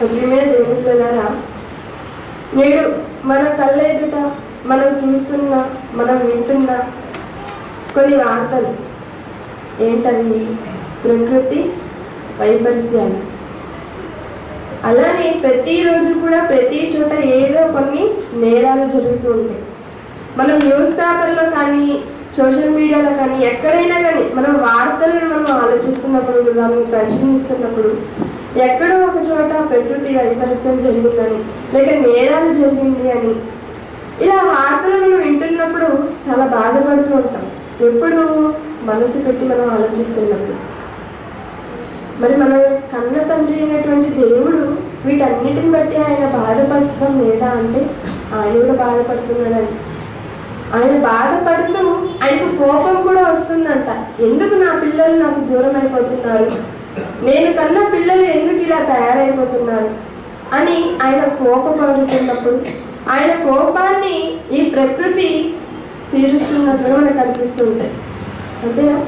ప్రియమైన దేవుని పిల్లలారా, నేడు మన కళ్ళ ఎదుట మనం చూస్తున్న, మనం వింటున్న కొన్ని వార్తలు ఏంటవి? ప్రకృతి వైపరీత్యాలు. అలానే ప్రతిరోజు కూడా ప్రతి చోట ఏదో కొన్ని నేరాలు జరుగుతూ ఉంటాయి. మనం న్యూస్ పేపర్లో కానీ సోషల్ మీడియాలో కానీ ఎక్కడైనా కానీ మనం వార్తలను మనం ఆలోచిస్తున్నప్పుడు, దాన్ని పరిశీలిస్తున్నప్పుడు ఎక్కడో ఒక చోట ప్రకృతి వైపరీత్యం జరిగిందని, లేక నేరాలు జరిగింది అని ఇలా వార్తలు మనం వింటున్నప్పుడు చాలా బాధపడుతూ ఉంటాం. ఎప్పుడు మనసు పెట్టి మనం ఆలోచిస్తున్నప్పుడు. మరి మన కన్న తండ్రి అయినటువంటి దేవుడు వీటన్నిటిని బట్టి ఆయన బాధపడటం లేదా అంటే ఆయన కూడా బాధపడుతున్నాడని. ఆయన బాధపడుతూ ఆయనకు కోపం కూడా వస్తుందంట. ఎందుకు నా పిల్లలు నాకు దూరం అయిపోతున్నారు, నేను కన్న పిల్లలు ఎందుకు ఇలా తయారైపోతున్నారు అని ఆయన కోపపడుతున్నప్పుడు ఆయన కోపాన్ని ఈ ప్రకృతి తీరుస్తున్నట్లుగా మనకు అనిపిస్తుంటాయి. అంతేనా?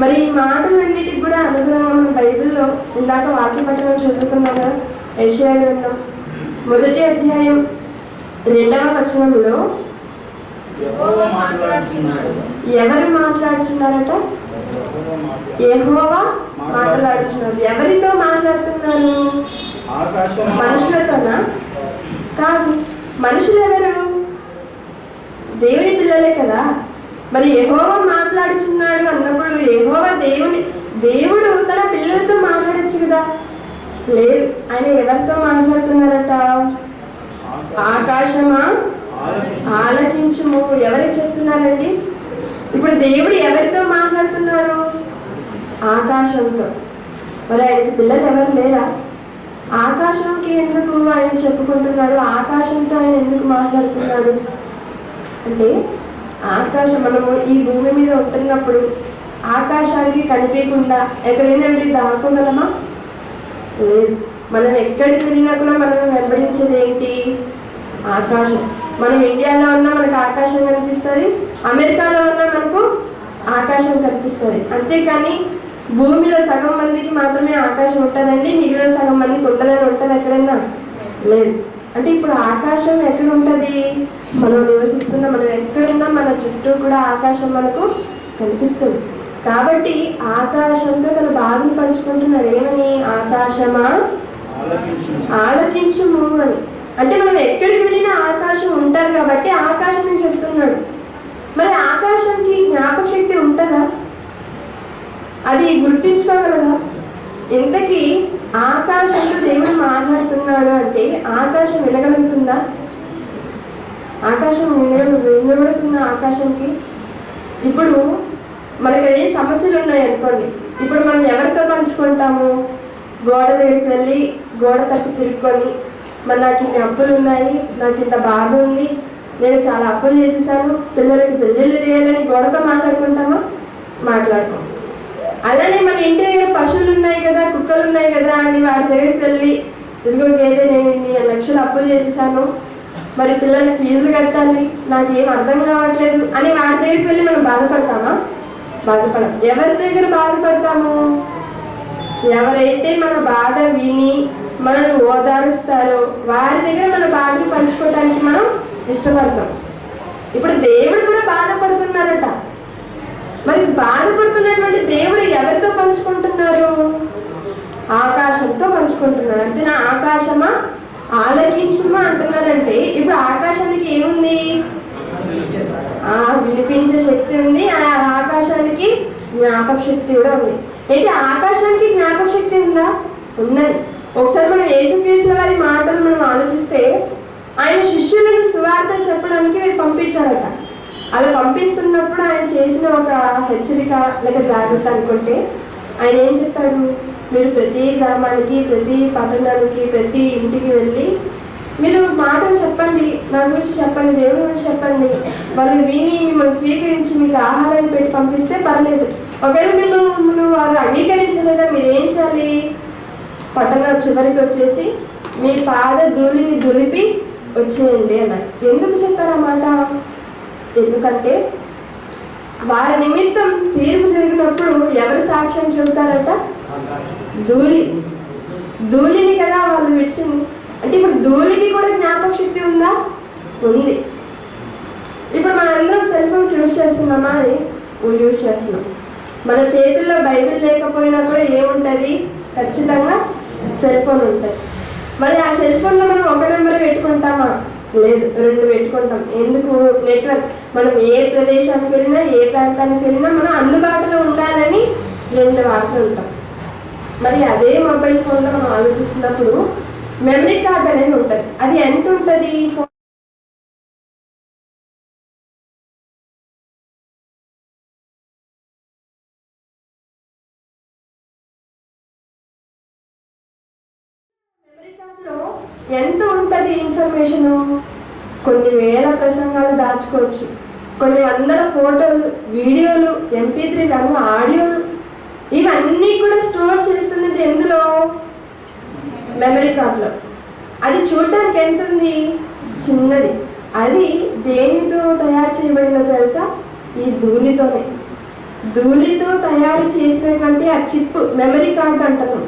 మరి ఈ మాటలన్నిటికి కూడా అనుగుణంగా మన బైబిల్లో ఇందాక వాక్య పఠనం చదువుకున్నాం కదా, యెషయా గ్రంథం 1వ అధ్యాయం 2వ వచనంలో ఎవరు మాట్లాడుతున్నారట? యెహోవా మాట్లాడుతున్నారు. ఎవరితో మాట్లాడుతున్నారు? మనుషులతోనా? కాదు. మనుషులు ఎవరు? దేవుని పిల్లలే కదా. మరి యెహోవా మాట్లాడుచున్నాడు అన్నప్పుడు యెహోవా దేవుడు తన పిల్లలతో మాట్లాడచ్చు కదా. లేదు, ఆయన ఎవరితో మాట్లాడుతున్నారట? ఆకాశమా ఆలకించుము. ఎవరికి చెప్తున్నారండి? ఇప్పుడు దేవుడు ఎవరితో మాట్లాడుతున్నారు? ఆకాశంతో. మరి ఆయనకి పిల్లలు ఎవరు లేరా? ఆకాశంకి ఎందుకు ఆయన చెప్పుకుంటున్నాడు? ఆకాశంతో ఆయన ఎందుకు మాట్లాడుతున్నాడు అంటే, ఆకాశం మనము ఈ భూమి మీద ఉంటున్నప్పుడు ఆకాశానికి కనిపించకుండా ఎక్కడైనా వెళ్ళి దాక్కోగలమా? లేదు. మనం ఎక్కడికి వెళ్ళినా కూడా మనం వెంబడించేది ఏంటి? ఆకాశం. మనం ఇండియాలో ఉన్నా మనకు ఆకాశం కనిపిస్తుంది, అమెరికాలో ఉన్నా మనకు ఆకాశం కనిపిస్తుంది. అంతేకాని భూమిలో సగం మందికి మాత్రమే ఆకాశం ఉంటుందండి, మిగిలిన సగం మందికి ఉంటుందని ఉంటుంది ఎక్కడైనా? లేదు. అంటే ఇప్పుడు ఆకాశం ఎక్కడ ఉంటుంది? మనం నివసిస్తున్న, మనం ఎక్కడున్నా మన చుట్టూ కూడా ఆకాశం మనకు కనిపిస్తుంది. కాబట్టి ఆకాశంతో తన బాధను పంచుకుంటున్నాడు. ఏమని? ఆకాశమా ఆలకించుము అని. అంటే మనం ఎక్కడికి వెళ్ళినా ఆకాశం ఉంటుంది కాబట్టి ఆకాశం అని చెప్తున్నాడు. మరి ఆకాశానికి జ్ఞాపక శక్తి ఉంటుందా? అది గుర్తించుకోగలదా? ఇంతకీ ఆకాశంతో దేవుడు మాట్లాడుతున్నాడు అంటే ఆకాశం వినగలుగుతుందా? ఆకాశం వినబడుతుందా ఆకాశంకి? ఇప్పుడు మనకి ఏ సమస్యలు ఉన్నాయి అనుకోండి, ఇప్పుడు మనం ఎవరితో పంచుకుంటాము? గోడ దగ్గరికి వెళ్ళి గోడ తట్టు తిరుక్కొని, మరి నాకు ఇన్ని అప్పులు ఉన్నాయి, నాకు ఇంత బాధ ఉంది, నేను చాలా అప్పులు చేసేసాను, పిల్లలకి పెళ్ళిళ్ళు చేయాలని గోడతో మాట్లాడుకుంటామా? మాట్లాడుకోం. అలానే మన ఇంటి దగ్గర పశువులు ఉన్నాయి కదా, కుక్కలు ఉన్నాయి కదా అని వాటి దగ్గరికి వెళ్ళి, ఇదిగో గేదె, నేను ఇన్ని లక్షలు అప్పులు చేసేసాను, మరి పిల్లలకి ఫీజులు కట్టాలి, నాకు ఏం అర్థం కావట్లేదు అని వాటి దగ్గరికి వెళ్ళి మనం బాధపడతామా? బాధపడం. ఎవరి దగ్గర బాధపడతాము? ఎవరైతే మన బాధ విని మనల్ని ఓదారుస్తారో వారి దగ్గర మన బాధని పంచుకోవడానికి మనం ఇష్టపడతాం. ఇప్పుడు దేవుడు కూడా బాధపడుతున్నారట. మరి బాధపడుతున్నటువంటి దేవుడు ఎవరితో పంచుకుంటున్నారు? ఆకాశంతో పంచుకుంటున్నాడు. అంతేనా? ఆకాశమా ఆలకించుమా అంటున్నారంటే ఇప్పుడు ఆకాశానికి ఏముంది? వినిపించే శక్తి ఉంది. ఆ ఆకాశానికి జ్ఞాపక శక్తి కూడా ఉంది. ఏంటి? ఆకాశానికి జ్ఞాపక శక్తి ఉందా? ఉందండి. ఒకసారి మనం యేసుక్రీస్తు వారి మాటలు మనం ఆలోచిస్తే, ఆయన శిష్యులకు సువార్త చెప్పడానికి వీరు పంపించారట. అలా పంపిస్తున్నప్పుడు ఆయన చేసిన ఒక హెచ్చరిక లేక జాగ్రత్త అనుకుంటే, ఆయన ఏం చెప్పాడు? మీరు ప్రతి గ్రామానికి, ప్రతి పట్టణానికి, ప్రతి ఇంటికి వెళ్ళి మీరు మాటలు చెప్పండి, నా గురించి చెప్పండి, దేవుడి గురించి చెప్పండి. వాళ్ళు విని మిమ్మల్ని స్వీకరించి మీకు ఆహారాన్ని పెట్టి పంపిస్తే పర్లేదు. ఒకవేళ మిమ్మల్ని వారు అంగీకరించలేదా, మీరు ఏం చేయాలి? పట్టణం చివరికి వచ్చేసి మీ పాద ధూళిని దులిపి వచ్చేయండి అన్నారు. ఎందుకు చెప్పారు ఆ మాట? ఎందుకంటే వారి నిమిత్తం తీర్పు జరిగినప్పుడు ఎవరు సాక్ష్యం చెబుతారట? ధూళి. ధూళిని కదా వాళ్ళు విడిచింది. అంటే ఇప్పుడు ధూళికి కూడా జ్ఞాపక శక్తి ఉందా? ఉంది. ఇప్పుడు మనందరం సెల్ ఫోన్స్ యూజ్ చేస్తున్నామా? అది యూజ్ చేస్తున్నాం. మన చేతుల్లో బైబిల్ లేకపోయినా కూడా ఏముంటుంది? ఖచ్చితంగా సెల్ ఫోన్ ఉంటుంది. మరి ఆ సెల్ ఫోన్లో మనం ఒక నెంబర్ పెట్టుకుంటామా? లేదు, 2 పెట్టుకుంటాం. ఎందుకు? నెట్వర్క్. మనం ఏ ప్రదేశానికి వెళ్ళినా, ఏ ప్రాంతానికి వెళ్ళినా మనం అందుబాటులో ఉండాలని 2 వాడుతూ ఉంటాం. మరి అదే మొబైల్ ఫోన్లో మనం ఆలోచిస్తున్నప్పుడు మెమరీ కార్డ్ అనేది ఉంటుంది. అది ఎంత ఉంటుంది? మెమరీ కార్డ్లో ఎంత ఉంటుంది ఇన్ఫర్మేషను? కొన్ని వేల ప్రసంగాలు దాచుకోవచ్చు, కొన్ని వందల ఫోటోలు, వీడియోలు, MP3 రంగు ఆడియోలు, ఇవన్నీ కూడా స్టోర్ చేస్తున్నది ఎందులో? మెమరీ కార్డ్లో. అది చూడడానికి ఎంత ఉంది? చిన్నది. అది దేనితో తయారు చేయబడిందో తెలుసా? ఈ ధూళితోనే. ధూళితో తయారు చేసినటువంటి ఆ చిప్ మెమరీ కార్డ్ అంటారు.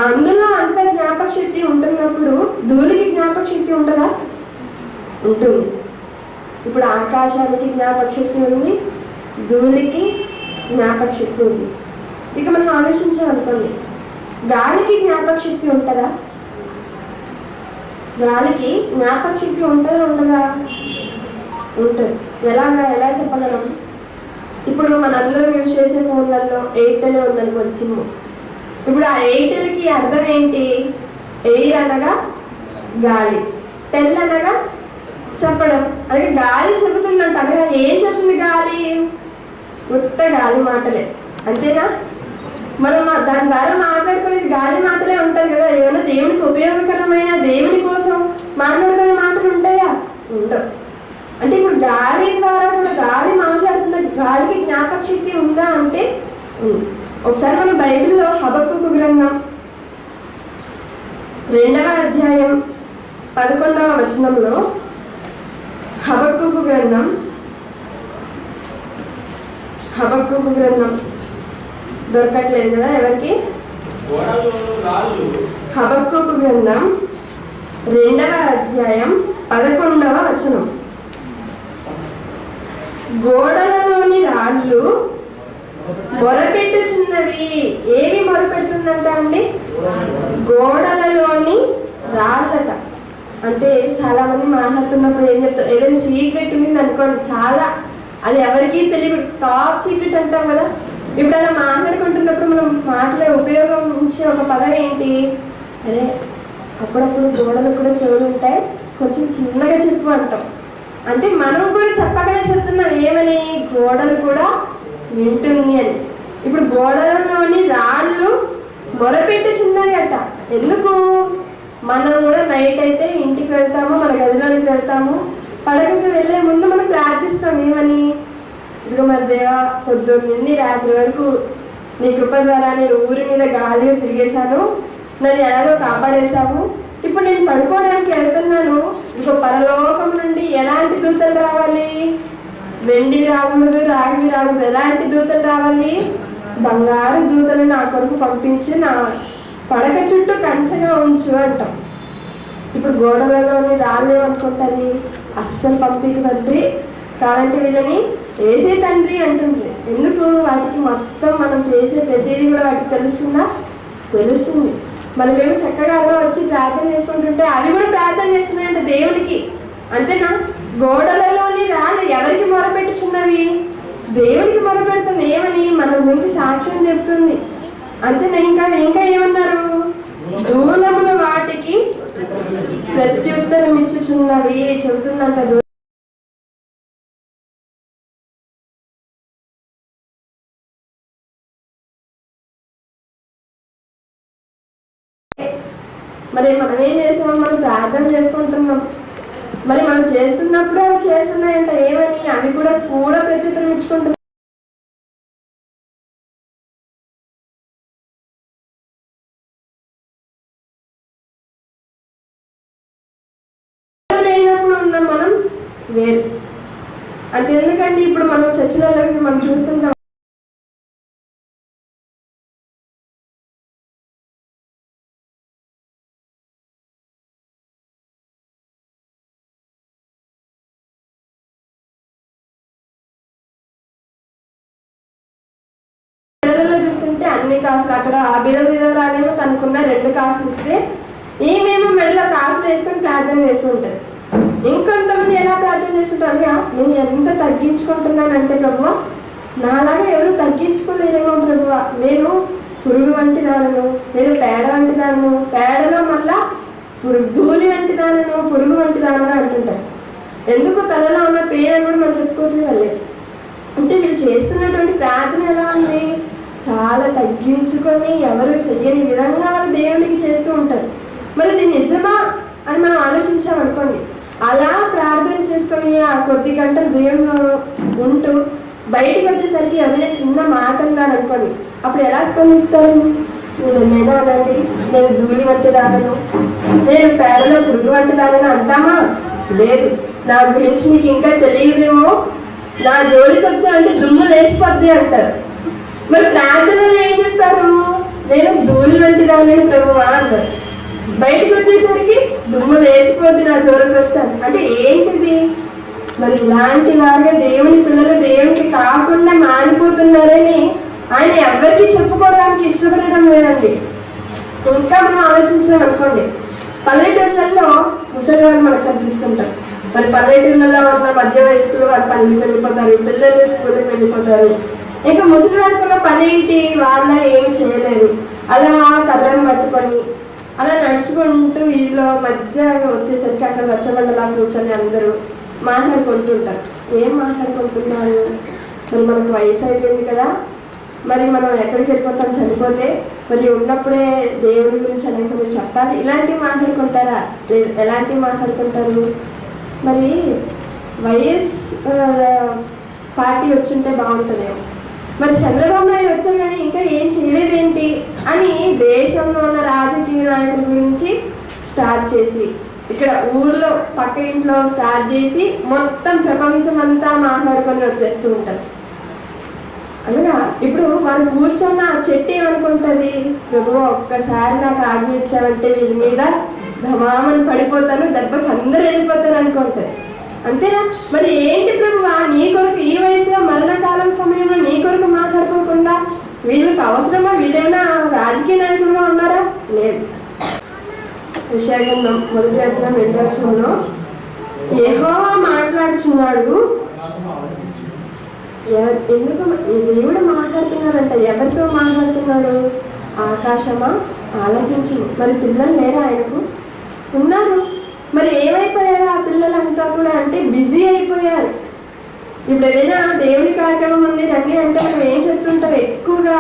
అందులో అంత జ్ఞాపక శక్తి ఉంటున్నప్పుడు ధూళికి జ్ఞాపక శక్తి ఉంటుందా? ఉంటుంది. ఇప్పుడు ఆకాశానికి జ్ఞాపక శక్తి ఉంది, ధూళికి జ్ఞాపక శక్తి ఉంది. ఇక మనం ఆలోచించామనుకోండి, గాలికి జ్ఞాపక శక్తి ఉంటుందా? గాలికి జ్ఞాపక శక్తి ఉంటుందా? ఉండదా? ఉంటుంది. ఎలా చెప్పగలం? ఇప్పుడు మనందరం యూజ్ చేసే ఫోన్లలో ఎయిర్టెల్ ఉందనుకోండి సిమ్. ఇప్పుడు ఆ ఎయిర్టెల్కి అర్థం ఏంటి? ఎయిర్ అనగా గాలి, టెల్ అనగా చెప్పడం. అలాగే గాలి చెబుతుందంట. అనగా ఏం చెప్తుంది గాలి? ఉత్త గాలి మాటలే, అంతేనా? మనం దాని ద్వారా మాట్లాడుకునేది గాలి మాటలే ఉంటుంది కదా. ఏమైనా దేవునికి ఉపయోగకరమైన, దేవుని కోసం మాట్లాడుకునే మాటలు ఉంటాయా? ఉండవు. అంటే ఇప్పుడు గాలి ద్వారా కూడా గాలి మాట్లాడుతున్న గాలికి జ్ఞాపక శక్తి ఉందా అంటే ఉంది. ఒకసారి మనం బైబిల్లో హబక్కూకు గ్రంథం 2వ అధ్యాయం 11వ వచనంలో, హబక్కూకు గ్రంథం దొరకట్లేదు కదా ఎవరికి? హబక్కూకు గ్రంథం 2వ అధ్యాయం 11వ వచనం. గోడలలోని రాళ్ళు మొరపెట్టుచున్నవి. ఏవి మొరపెడుతుందంట అండి? గోడలలోని రాళ్ళట. అంటే చాలా మంది మాట్లాడుతున్నప్పుడు ఏం చెప్తారు? ఏదైనా సీక్రెట్ ఉంది అనుకోండి, చాలా అది ఎవరికి తెలియదు, టాప్ సీక్రెట్ అంటాం కదా. ఇప్పుడు అలా మాట్లాడుకుంటున్నప్పుడు మనం మాటలే ఉపయోగించే ఒక పదం ఏంటి? అరే అప్పుడప్పుడు గోడలు కూడా చెవులు ఉంటాయి, కొంచెం చిన్నగా చెప్పు అంటాం. అంటే మనం కూడా చెప్పగానే చెప్తున్నాం ఏమని? గోడలు కూడా వింటుంది అని. ఇప్పుడు గోడలలోని రాళ్ళు మొరపెట్టుచున్నవి అట. ఎందుకు? మనం కూడా నైట్ అయితే ఇంటికి వెళ్తాము, మన గదిలోనికి వెళ్తాము, పడకకి వెళ్ళే ముందు మనం ప్రార్థిస్తాం ఏమని? ఇదిగో మరి దేవా, పొద్దున్న నుండి రాత్రి వరకు నీ కృప ద్వారా నేను ఊరి మీద గాలిగా తిరిగేశాను, నన్ను ఎలాగో కాపాడేశావు. ఇప్పుడు నేను పడుకోవడానికి వెళ్తున్నాను, ఇంకో పరలోకం నుండి ఎలాంటి దూతలు రావాలి? వెండివి రాకూడదు, రాగివి రాకూడదు. ఎలాంటి దూతలు రావాలి? బంగారు దూతలు నా కొరకు పంపించి నా పడక చుట్టూ కంచగా ఉంచు అంటాం. ఇప్పుడు గోడలలోని రాళ్ళు ఏమనుకుంటుంది? అస్సలు పంపిక తండ్రి, కావాలంటే వీళ్ళని వేసే తండ్రి అంటుంది. ఎందుకు? వాటికి మొత్తం మనం చేసే ప్రతిదీ కూడా వాటికి తెలుస్తుందా? తెలుస్తుంది. మనమేమో చక్కగా వచ్చి ప్రార్థన చేసుకుంటుంటే అవి కూడా ప్రార్థన చేస్తున్నాయంట దేవునికి, అంతేనా? గోడలలోని రాళ్ళు ఎవరికి మొరపెట్టుచున్నవి? దేవునికి మొరపెడుతుంది. ఏమని? మన గురించి సాక్ష్యం చెప్తుంది, అంతేనా? ఇంకా ఏమన్నారు? దూలముల వాటికి ప్రత్యుత్తరం ఇచ్చుచున్నవి చెబుతుందంట. మరి మనం ఏం చేసాం? మనం ప్రార్థన చేసుకుంటున్నాం, మరి మనం చేస్తున్నప్పుడు అవి చేస్తున్నాయంట. ఏమని? అవి కూడా ప్రత్యుత్తరం ఇచ్చుకుంటున్నాయి. లేనప్పుడు ఉన్నాం మనం వేరు. అంతెందుకండి, ఇప్పుడు మనం చర్చిలలోకి మనం చూస్తుంటాం, అన్ని కాసులు, అక్కడ ఆ విధవరాలేమో తనకున్న 2 కాసులు ఇస్తే ఈమెమో మెడలో కాసులు వేసుకొని ప్రార్థన చేస్తూ ఉంటుంది. ఇంకొంతమంది ఎలా ప్రార్థన చేస్తుంటారు, నేను ఎంత తగ్గించుకుంటున్నానంటే ప్రభువా, నాలాగా ఎవరు తగ్గించుకోలేరేమో ప్రభువా, నేను పురుగు వంటి దానను, నేను పేడ వంటి దానను, పేడలో మళ్ళా ధూళి వంటి దానను, పురుగు వంటి దానను అంటుంటారు. ఎందుకు తలలో ఉన్న పేడ కూడా మనం చెప్పుకోవచ్చు కదా. అంటే వీళ్ళు చేస్తున్నటువంటి ప్రార్థన ఎలా ఉంది, చాలా తగ్గించుకొని ఎవరు చెయ్యని విధంగా వాళ్ళు దేవుడికి చేస్తూ ఉంటారు. మరి ఇది నిజమా అని మనం ఆలోచించామనుకోండి, అలా ప్రార్థన చేసుకొని ఆ కొద్ది గంటలు దేవుడిలో ఉంటూ బయటికి వచ్చేసరికి ఎవరైనా చిన్న మాట అన్నారనుకోండి, అప్పుడు ఎలా స్పందిస్తారు? మీరు ఏమైనా అనండి, నేను ధూళి వంటి దానను, నేను పేడలో పురుగు వంటి దానను అంటామా? లేదు, నా గురించి నీకు ఇంకా తెలియదేమో, నా జోలికి వచ్చానంటే దుమ్ము లేచిపోద్ది అంటారు. మరి ప్రార్థనలు ఏం చెప్పారు? నేను ధూళి వంటి దానని ప్రభువా అంటారు. బయటకు వచ్చేసరికి దుమ్ము లేచిపోద్ది, నా జోలికి వస్తాను అంటే ఏంటిది? మరి ఇలాంటి వారుగా దేవుని పిల్లలు దేవునికి కాకుండా మారిపోతున్నారని ఆయన ఎవరికి చెప్పుకోవడానికి ఇష్టపడడం లేదండి. ఇంకా మనం ఆలోచించాం అనుకోండి, పల్లెటూళ్ళల్లో ముసలి వారు మనకు కనిపిస్తుంటారు. మరి పల్లెటూళ్ళలో ఉన్న మధ్య వయస్కులు వారు పనికి వెళ్ళిపోతారు, పిల్లలు స్కూల్కి వెళ్ళిపోతారు. ఇంకా ముసలి వారికి ఉన్న పని ఏంటి? వాళ్ళ ఏం చేయలేరు. అలా కర్రను పట్టుకొని అలా నడుచుకుంటూ వీధిలో మధ్య వచ్చేసరికి అక్కడ రచ్చబండలా కూర్చొని అందరూ మాట్లాడుకుంటుంటారు. ఏం మాట్లాడుకుంటున్నారు? మరి మనకు వయసు అయిపోయింది కదా, మరి మనం ఎక్కడికి వెళ్ళిపోతాం చనిపోతే, మరి ఉన్నప్పుడే దేవుడి గురించి అనేక చెప్పాలి, ఇలాంటివి మాట్లాడుకుంటారా? లేదు, ఎలాంటివి మాట్లాడుకుంటారు? మరి వైఎస్ పార్టీ వచ్చుంటే బాగుంటుందేమో, మరి చంద్రబాబు నాయుడు వచ్చారు కానీ ఇంకా ఏం చేయలేదేంటి అని దేశంలో ఉన్న రాజకీయ నాయకుల గురించి స్టార్ట్ చేసి, ఇక్కడ ఊర్లో పక్క ఇంట్లో స్టార్ట్ చేసి మొత్తం ప్రపంచం అంతా మాట్లాడుకొని వచ్చేస్తూ ఉంటారు. అనగా ఇప్పుడు వారు కూర్చొన్న చెట్టు ఏమనుకుంటుంది? ప్రభువా, ఒక్కసారి నాకు ఆజ్ఞ ఇచ్చావంటే వీళ్ళ మీద ధమామని పడిపోతాను, దెబ్బకి అందరూ వెళ్ళిపోతారు అనుకుంటుంది. అంతేనా? మరి ఏంటి ప్రభువా, నీ కొరకు ఈ వయసులో మరణకాలం సమయంలో నీ కొరకు మాట్లాడుకోకుండా వీళ్ళకి అవసరమా? వీళ్ళైనా రాజకీయ నాయకులుగా ఉన్నారా? లేదు. యెషయా మొదటి అధ్యాయం 2వ వచనంలో యెహోవా మాట్లాడుచున్నాడు. ఎందుకు దేవుడు మాట్లాడుతున్నాడంట? ఎవరితో మాట్లాడుతున్నాడు? ఆకాశమా ఆలకించు. మరి పిల్లలు లేరా ఆయనకు? ఉన్నారు. మరి ఏమైపోయారు ఆ పిల్లలంతా కూడా అంటే బిజీ అయిపోయారు. ఇప్పుడు ఏదైనా దేవుని కార్యక్రమం ఉంది రండి అంటే మనం ఏం చెప్తుంటారు ఎక్కువగా?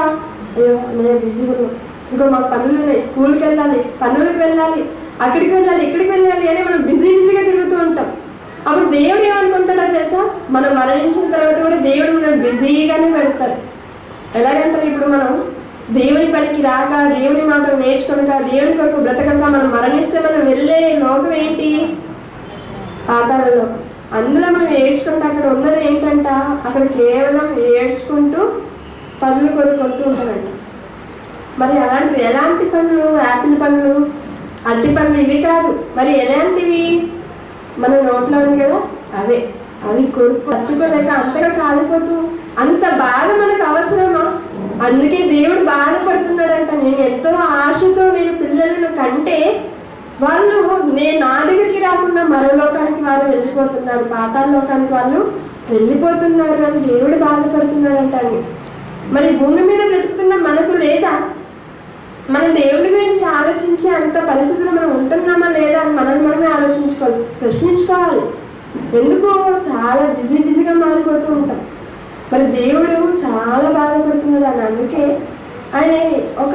అయ్యో నేను బిజీగా ఉన్నాను, ఇంకో మాకు పనులు ఉన్నాయి, స్కూల్కి వెళ్ళాలి, పనులకు వెళ్ళాలి, అక్కడికి వెళ్ళాలి, ఇక్కడికి వెళ్ళాలి అని మనం బిజీగా తిరుగుతూ ఉంటాం. అప్పుడు దేవుడు ఏమనుకుంటాడో తెలుసా? మనం మరణించిన తర్వాత కూడా దేవుడు మనం బిజీగానే పెడతాడు. ఎలాగంటారు? ఇప్పుడు మనం దేవుని పనికి రాక, దేవుని మాటలు నేర్చుకొనక, దేవుని కొరకు బ్రతకక మనం మరణిస్తే మనం వెళ్ళే లోకం ఏంటి? పాతాళ లోకం. అందులో మనం ఏడ్చుకుంటే అక్కడ ఉన్నది ఏంటంట? అక్కడ కేవలం ఏడ్చుకుంటూ పనులు కొనుక్కుంటూ ఉంటారంట. మరి అలాంటిది ఎలాంటి పనులు? యాపిల్ పనులు, అరటి పనులు ఇవి కాదు. మరి ఎలాంటివి? మన నోట్లో ఉంది కదా అవే. అవి కొనుక్కు తట్టుకోలేక అంతగా కాలిపోతూ, అంత బాధ మనకు అవసరమా? అందుకే దేవుడు బాధపడుతున్నాడంట. నేను ఎంతో ఆశతో నేను పిల్లలను కంటే వాళ్ళు నా దగ్గరికి రాకుండా మరో లోకానికి వారు వెళ్ళిపోతున్నారు, పాతాళ లోకానికి వాళ్ళు వెళ్ళిపోతున్నారు అని దేవుడు బాధపడుతున్నాడంట అండి. మరి భూమి మీద బ్రతుకుతున్న మనకు లేదా? మనం దేవుడి గురించి ఆలోచించే అంత పరిస్థితులు మనం ఉంటున్నామా లేదా అని మనమే ఆలోచించుకోవాలి, ప్రశ్నించుకోవాలి. ఎందుకు చాలా బిజీగా మారిపోతూ ఉంటాం. మరి దేవుడు చాలా బాధపడుతున్నాడు అని. అందుకే ఆయన ఒక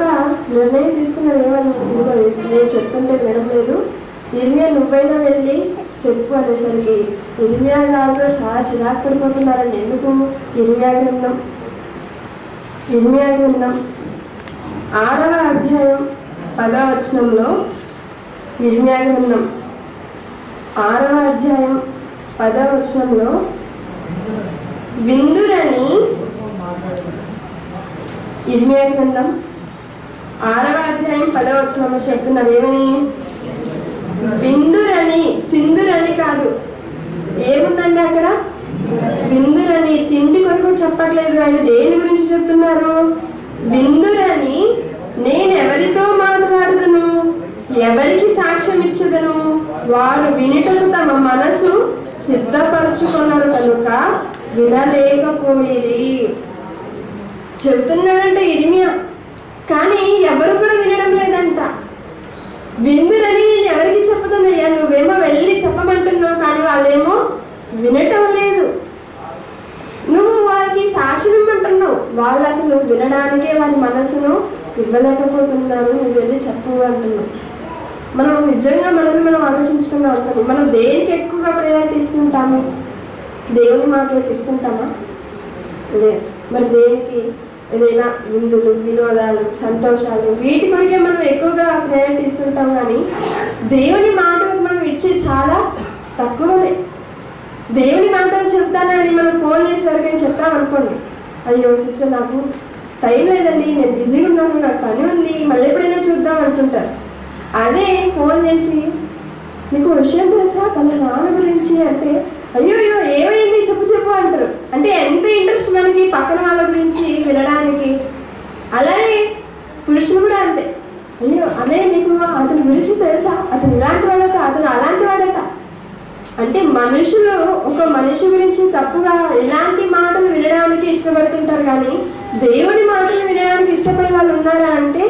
నిర్ణయం తీసుకున్నాడు. ఏమని? ఇదిగో నేను చెప్తుంటే వినలేదు, ఇర్మియా నువ్వైనా వెళ్ళి చెప్పు అనేసరికి ఇర్మియా గారు కూడా చాలా చిరాకు పడిపోతున్నారండి. ఎందుకు? ఇర్మియా గ్రంథం 6వ అధ్యాయం 10వ వచనంలో, ఇర్మియా గ్రంథం 6వ అధ్యాయం 10వ వచనంలో విందురని, ఇర్మియా గ్రంథం 6వ అధ్యాయం 10వ వచనంలో చెప్తున్నారు. ఏమని? విందురని, తిందురని కాదు. ఏముందండి అక్కడ? విందురని. తిండి కొరకు చెప్పట్లేదు ఆయన. దేని గురించి చెప్తున్నారు? విందురని ఎవరికి సాక్ష్యం ఇచ్చదను? వారు వినుటకు తమ మనసు సిద్ధపరచుకున్నారు కనుక వినలేకపోయిరి. చెబుతున్నాడంటే ఇర్మియా, కానీ ఎవరు కూడా వినడం లేదంట. విందురని నేను ఎవరికి చెప్పుతుందయ్యా, నువ్వేమో వెళ్ళి చెప్పమంటున్నావు, కానీ వాళ్ళేమో వినటం లేదు. నువ్వు వారికి సాక్ష్యం ఇమ్మంటున్నావు, వాళ్ళు అసలు వినడానికే వారి మనసును ఇవ్వలేకపోతున్నారు. నువ్వు వెళ్ళి చెప్పు అంటున్నావు. మనం నిజంగా మనం ఆలోచించుకున్నాం అంటారు. మనం దేనికి ఎక్కువగా ప్రయారిటీ ఇస్తుంటాము? దేవుని మాటలకు ఇస్తుంటామా? లేదు. మరి దేనికి? ఏదైనా విందులు, వినోదాలు, సంతోషాలు, వీటి కొరికే మనం ఎక్కువగా ప్రయారిటీ ఇస్తుంటాం. కానీ దేవుని మాటలకు మనం ఇచ్చే చాలా తక్కువనే. దేవుని మాటలు చెప్తానని మనం ఫోన్ చేసే వరకు చెప్పామనుకోండి, అయ్యో సిస్టర్ నాకు టైం లేదండి, నేను బిజీగా ఉన్నాను, నాకు పని ఉంది, మళ్ళీ ఎప్పుడైనా చూద్దాం అంటుంటారు. అదే ఫోన్ చేసి నీకు విషయం తెలుసా వాళ్ళ నాన్న గురించి అంటే, అయ్యో అయ్యో ఏమైంది చెప్పు చెప్పు అంటారు. అంటే ఎంత ఇంట్రెస్ట్ మనకి పక్కన వాళ్ళ గురించి వినడానికి. అలానే పురుషులు కూడా అంతే. అయ్యో అదే నీకు అతని గురించి తెలుసా, అతను ఇలాంటి వాడట, అతను అలాంటి వాడట. అంటే మనుషులు ఒక మనిషి గురించి తప్పుగా ఇలాంటి మాటలు వినడానికి ఇష్టపడుతుంటారు, కానీ దేవుని మాటలు వినడానికి ఇష్టపడే వాళ్ళు ఉన్నారా అంటే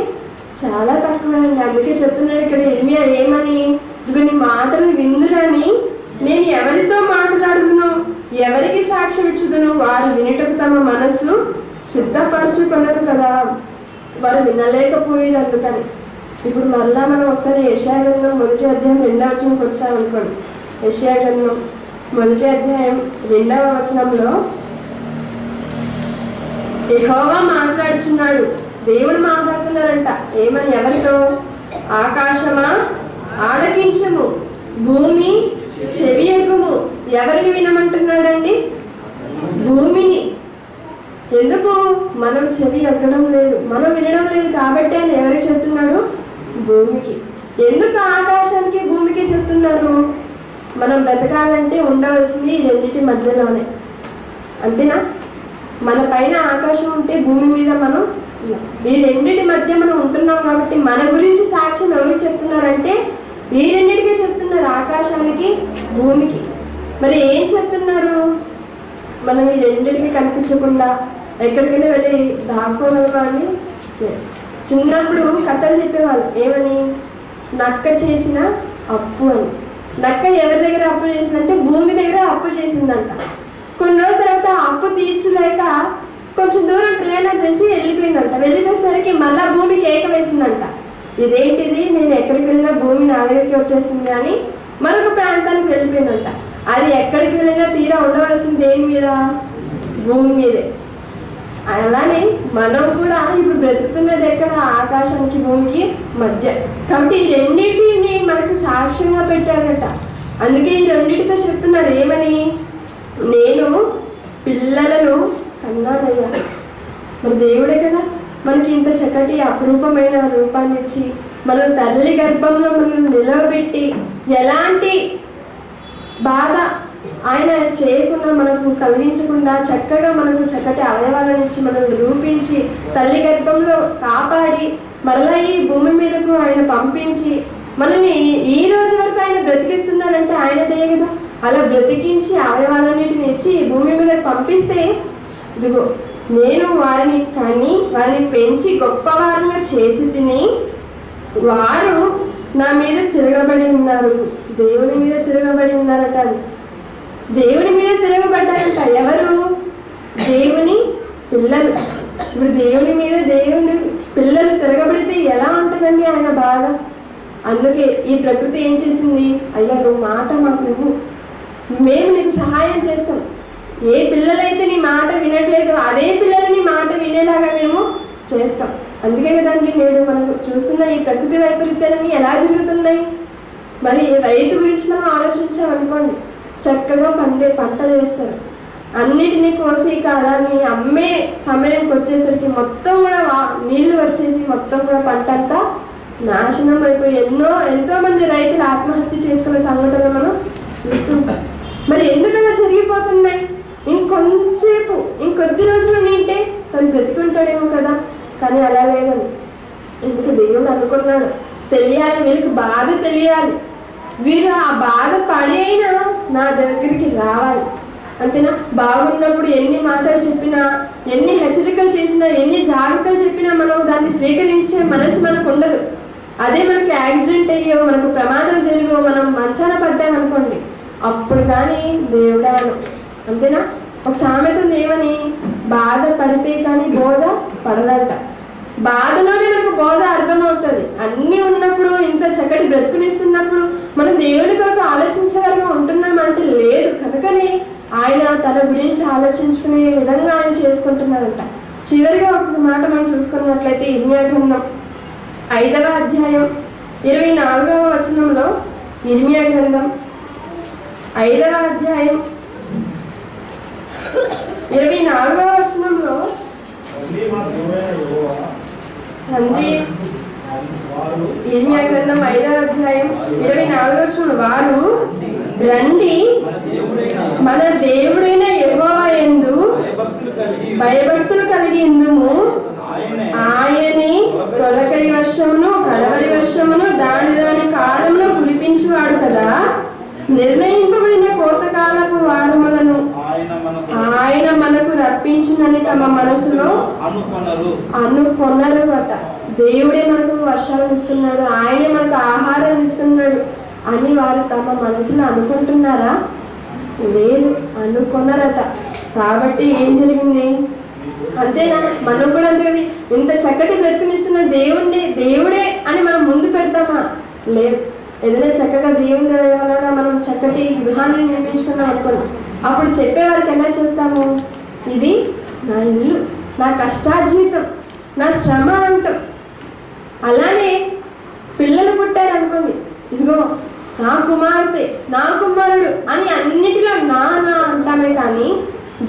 చాలా తక్కువ అండి. అందుకే చెప్తున్నాడు ఇక్కడ ఇర్మియా ఏమని, ఇదిగో నీ మాటలు విందురని నేను ఎవరితో మాట్లాడుదును, ఎవరికి సాక్ష్యం ఇచ్చుదును, వారు వినుటకు తమ మనస్సు సిద్ధపరచుకున్నారు కదా, వారు వినలేకపోయారు. అందుకని ఇప్పుడు మళ్ళా మనం ఒకసారి యెషయా గ్రంథం 1వ అధ్యాయం 2వ వచనంకి వచ్చామనుకోండి. యెషయా గ్రంథం 1వ అధ్యాయం 2వ వచనంలో యెహోవా మాట్లాడుచున్నాడు. దేవుడు మాట్లాడుతున్నారంట. ఏమని? ఎవరితో? ఆకాశమా ఆలకించము, భూమి చెవియొగ్గుము. ఎవరిని వినమంటున్నాడండి? భూమిని. ఎందుకు? మనం చెవి ఎగ్గడం లేదు, మనం వినడం లేదు కాబట్టి ఆయన ఎవరికి చెప్తున్నాడు? భూమికి. ఎందుకు ఆకాశానికి భూమికి చెప్తున్నారు? మనం బ్రతకాలంటే ఉండవలసింది ఈ రెండింటి మధ్యలోనే, అంతేనా? మన పైన ఆకాశం ఉంటే భూమి మీద మనం ఈ రెండింటి మధ్య మనం ఉంటున్నాం కాబట్టి మన గురించి సాక్ష్యం ఎవరికి చెప్తున్నారంటే ఈ రెండింటికి చెప్తున్నారు, ఆకాశానికి భూమికి. మరి ఏం చెప్తున్నారు? మనం ఈ రెండింటికి కనిపించకుండా ఎక్కడికైనా వెళ్ళి దాక్కోగలమా అని? చిన్నప్పుడు కథలు చెప్పేవాళ్ళు. ఏమని? నక్క చేసిన అప్పు అని. నక్క ఎవరి దగ్గర అప్పు చేసిందంటే భూమి దగ్గర అప్పు చేసిందంట. కొన్ని రోజుల తర్వాత అప్పు తీర్చలేక కొంచెం దూరం ప్రయాణం చేసి వెళ్ళిపోయిందంట. వెళ్ళిపోయేసరికి మళ్ళా భూమి కేక వేసిందంట, ఇదేంటిది, నేను ఎక్కడికి వెళ్ళినా భూమి నా దగ్గరికి వచ్చేసింది అని మరొక ప్రాంతానికి వెళ్ళిపోయిందంట. అది ఎక్కడికి వెళ్ళినా తీరా ఉండవలసింది దేని మీద? భూమి మీదే. అలానే మనం కూడా ఇప్పుడు బ్రతుకుతున్నది ఎక్కడ? ఆకాశానికి భూమికి మధ్య. కాబట్టి ఈ రెండింటిని మనకు సాక్ష్యంగా పెట్టాడట. అందుకే ఈ రెండింటితో చెప్తున్నాడు ఏమని? నేను పిల్లలను కన్నానయ్యా. మరి దేవుడే కదా మనకి ఇంత చక్కటి అపురూపమైన రూపాన్ని ఇచ్చి మనం తల్లి గర్భంలో మనం నిలవబెట్టి ఎలాంటి బాధ ఆయన చేయకుండా మనకు కలిగించకుండా చక్కగా మనకు చక్కటి అవయవాలను ఇచ్చి మనల్ని రూపించి తల్లి గర్భంలో కాపాడి మరలా ఈ భూమి మీదకు ఆయన పంపించి మనల్ని ఈ రోజు వరకు ఆయన బ్రతికిస్తున్నారంటే ఆయనదే కదా. అలా బ్రతికించి అవయవాలన్నిటిని ఇచ్చి భూమి మీద పంపిస్తే ఇదిగో నేను వారిని కని వారిని పెంచి గొప్పవారంగా చేసి తిని వారు నా మీద తిరగబడి ఉన్నారు. దేవుని మీద తిరగబడి ఉన్నారట. దేవుని మీద తిరగబడ్డారంట. ఎవరు? దేవుని పిల్లలు. ఇప్పుడు దేవుని మీద దేవుని పిల్లలు తిరగబడితే ఎలా ఉంటుందండి ఆయన బాధ? అందుకే ఈ ప్రకృతి ఏం చేసింది? అయ్యా నువ్వు మాట మాకు ఇవ్వు, మేము నీకు సహాయం చేస్తాం. ఏ పిల్లలైతే నీ మాట వినట్లేదు అదే పిల్లలు నీ మాట వినేలాగా మేము చేస్తాం. అందుకే కదండి నేడు మనం చూస్తున్న ఈ ప్రకృతి వైపరీత్యాలన్నీ ఎలా జరుగుతున్నాయి. మరి రైతు గురించి మనం ఆలోచించామనుకోండి, చక్కగా పంటలు వేస్తారు, అన్నిటినీ కోసి కాదాన్ని అమ్మే సమయంకి వచ్చేసరికి మొత్తం కూడా నీళ్లు వచ్చేసి మొత్తం కూడా పంట అంతా నాశనం అయిపోయి ఎంతో మంది రైతులు ఆత్మహత్య చేసుకునే సంఘటనలు మనం చూస్తుంటాం. మరి ఎందుకలా జరిగిపోతున్నాయి? ఇంకొద్ది రోజులు నింటే తను బ్రతికుంటాడేమో కదా, కానీ అలా లేదని. ఎందుకు దేవుడు అనుకున్నాడు తెలియాలి, వీళ్ళకి బాధ తెలియాలి, వీరు ఆ బాధ పడి అయినా నా దగ్గరికి రావాలి. అంతేనా? బాగున్నప్పుడు ఎన్ని మాటలు చెప్పినా, ఎన్ని హెచ్చరికలు చేసినా, ఎన్ని జాగ్రత్తలు చెప్పినా మనం దాన్ని స్వీకరించే మనసు మనకు ఉండదు. అదే మనకి యాక్సిడెంట్ అయ్యో, మనకు ప్రమాదం జరిగో, మనం మంచాన పడ్డామనుకోండి, అప్పుడు కానీ దేవుడాను. అంతేనా? ఒక సామెత ఉంది, ఏమని? బాధ పడితే కానీ బోధ పడదంట. బాధలోనే మనకు బోధ అర్థమవుతుంది. అన్నీ ఉన్నప్పుడు, ఇంత చక్కటి బ్రతుకునిస్తున్నప్పుడు మనం దేవుని కొరకు ఆలోచించే వరకు ఉంటున్నామంటే లేదు. కనుకనే ఆయన తన గురించి ఆలోచించుకునే విధంగా ఆయన చేసుకుంటున్నారంట. చివరిగా ఒక మాట మనం చూసుకున్నట్లయితే ఇర్మియా గ్రంథం 5వ అధ్యాయం 24వ వచనంలో, ఇర్మియా గ్రంథం 5వ అధ్యాయం 24వ వచనంలో తండ్రి, ఇర్మియా గ్రంథం 5వ అధ్యాయం 24వ వచనంలో, వారు రండి మన దేవుడైన యెహోవా యందు భయభక్తులు కలిగి ఇందుము, ఆయనే తొలకరి వర్షమును కడవరి వర్షమును దాని కాలమును కురిపించువాడు కదా. నిర్ణయింపబడిన కోతకాలపు వారములను ఆయన మనకు రప్పించునని తమ మనసులో అనుకొనరు అట. దేవుడే మనకు వర్షాలను ఇస్తున్నాడు, ఆయనే మనకు ఆహారం ఇస్తున్నాడు అని వారు తమ మనసులో అనుకుంటున్నారా? లేదు, అనుకొనరట. కాబట్టి ఏం జరిగింది? అంతేనా? మనం కూడా అంతే కదా. ఇంత చక్కటి బ్రతుకునిస్తున్న దేవుడే అని మనం ముందు పెడతామా? లేదు. ఏదైనా చక్కగా దేవుని వలన మనం చక్కటి గృహాన్ని నిర్మించుకున్నాం అనుకోండి, అప్పుడు చెప్పేవారికి ఎలా చెప్తాము? ఇది నా ఇల్లు, నా కష్టార్జితం, నా శ్రమ అంటాం. అలానే పిల్లలు పుట్టారనుకోండి, ఇదిగో నా కుమార్తె, నా కుమారుడు అని అన్నిటిలో నా అంటామే. కానీ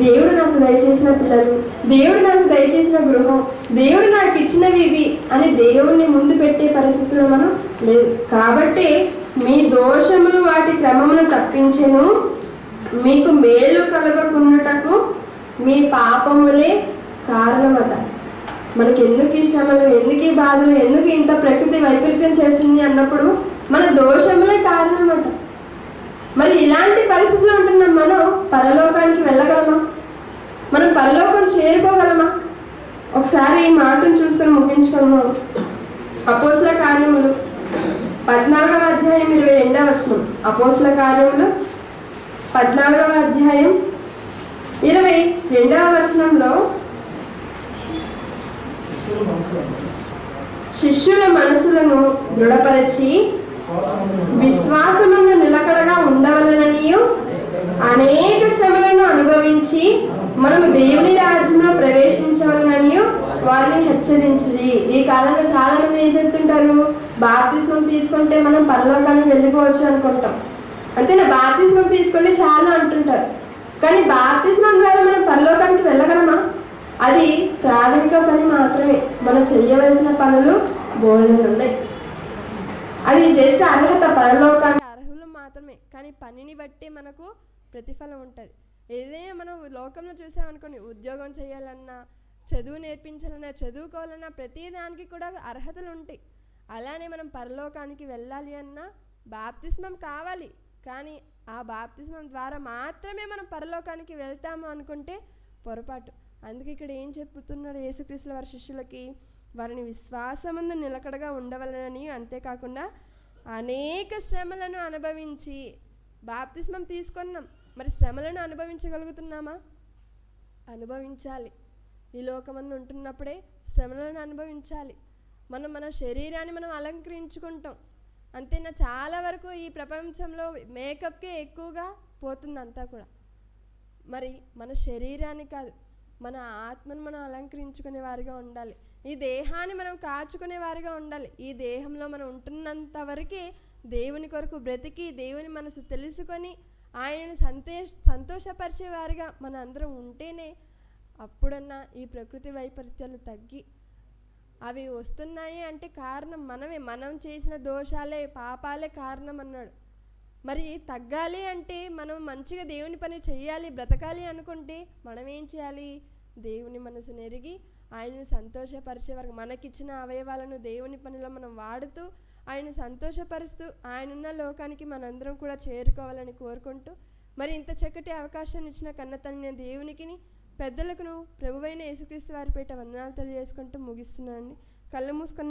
దేవుడు నాకు దయచేసిన పిల్లలు, దేవుడు నాకు దయచేసిన గృహం, దేవుడు నాకు ఇచ్చినవి ఇవి అని దేవుణ్ణి ముందు పెట్టే పరిస్థితుల్లో మనం లేదు. కాబట్టి మీ దోషములు వాటి క్రమమును తప్పించెను, మీకు మేలు కలగకుండుటకు మీ పాపములే కారణమట. మనకి ఎందుకు ఈ శ్రమలు, ఎందుకు ఈ బాధలు, ఎందుకు ఇంత ప్రకృతి వైపరీత్యం చేసింది అన్నప్పుడు మన దోషములే కారణమట. మరి ఇలాంటి పరిస్థితుల్లో ఉంటున్నాం. మనం పరలోకానికి వెళ్ళగలమా? మనం పరలోకం చేరుకోగలమా? ఒకసారి ఈ మాటను చూసుకొని ముగించుకున్నాం. అపోస్తల కార్యములు 14వ అధ్యాయం 22వ వచనం. అపోస్తల కార్యములు 14వ అధ్యాయం 22వ వచనంలో, శిష్యుల మనసులను దృఢపరిచి విశ్వాసమందు నిలకడగా ఉండవలననియు అనేక శ్రమలను అనుభవించి మనము దేవుని రాజ్యంలో ప్రవేశించవలననియు వారిని హెచ్చరించి. ఈ కాలంలో చాలా మంది ఏం చెప్తుంటారు? బాప్తిస్మం తీసుకుంటే మనం పరలోకానికి వెళ్ళిపోవచ్చు అనుకుంటాం. అంతేనా? బాప్తిస్మం తీసుకుంటే చాలా అంటుంటారు. కానీ బాప్తిస్మం ద్వారా మనం పరలోకానికి వెళ్ళగలమా? అది ప్రాథమిక పని మాత్రమే. మనం చెయ్యవలసిన పనులు బోల్డెన్ ఉన్నాయి. అది జస్ట్ అర్హత, పరలోకానికి అర్హులు మాత్రమే. కానీ పనిని బట్టి మనకు ప్రతిఫలం ఉంటుంది. ఏదైనా మనం లోకంలో చూసామనుకోండి, ఉద్యోగం చేయాలన్నా, చదువు నేర్పించాలన్నా, చదువుకోవాలన్నా ప్రతి దానికి కూడా అర్హతలు ఉంటాయి. అలానే మనం పరలోకానికి వెళ్ళాలి అన్నా బాప్తిస్మం కావాలి. కానీ ఆ బాప్తిస్మం ద్వారా మాత్రమే మనం పరలోకానికి వెళ్తాము అనుకుంటే పొరపాటు. అందుకే ఇక్కడ ఏం చెప్తున్నాడు యేసుక్రీస్తుల వారి శిష్యులకి? వారిని విశ్వాసమందు నిలకడగా ఉండవలనని, అంతేకాకుండా అనేక శ్రమలను అనుభవించి. బాప్తిస్మం తీసుకున్నాం, మరి శ్రమలను అనుభవించగలుగుతున్నామా? అనుభవించాలి. ఈ లోకమందు ఉంటున్నప్పుడే శ్రమలను అనుభవించాలి. మనం మన శరీరాన్ని మనం అలంకరించుకుంటాం. అంతేనా? చాలా వరకు ఈ ప్రపంచంలో మేకప్కే ఎక్కువగా పోతుంది అంతా కూడా. మరి మన శరీరాన్ని కాదు, మన ఆత్మను మనం అలంకరించుకునే వారిగా ఉండాలి. ఈ దేహాన్ని మనం కాచుకునే వారిగా ఉండాలి. ఈ దేహంలో మనం ఉంటున్నంత వరకే దేవుని కొరకు బ్రతికి, దేవుని మనసు తెలుసుకొని ఆయనను సంతోషపరిచే వారిగా మన అందరం ఉంటేనే అప్పుడన్నా ఈ ప్రకృతి వైపరీత్యాలు తగ్గి, అవి వస్తున్నాయి అంటే కారణం మనమే, మనం చేసిన దోషాలే, పాపాలే కారణం అన్నాడు. మరి తగ్గాలి అంటే మనం మంచిగా దేవుని పని చేయాలి, బ్రతకాలి అనుకుంటే మనం ఏం చేయాలి? దేవుని మనసును ఎరిగి ఆయనను సంతోషపరిచే వరకు మనకిచ్చిన అవయవాలను దేవుని పనిలో మనం వాడుతూ ఆయన సంతోషపరుస్తూ ఆయనున్న లోకానికి మనందరం కూడా చేరుకోవాలని కోరుకుంటూ, మరి ఇంత చక్కటి అవకాశాన్ని ఇచ్చిన కన్నతండ్రి దేవునికి, పెద్దలకును ప్రభువైన యేసుక్రీస్తు వారి పేట వందనాలు తెలియజేసుకుంటూ ముగిస్తున్నానండి. కళ్ళు మూసుకొని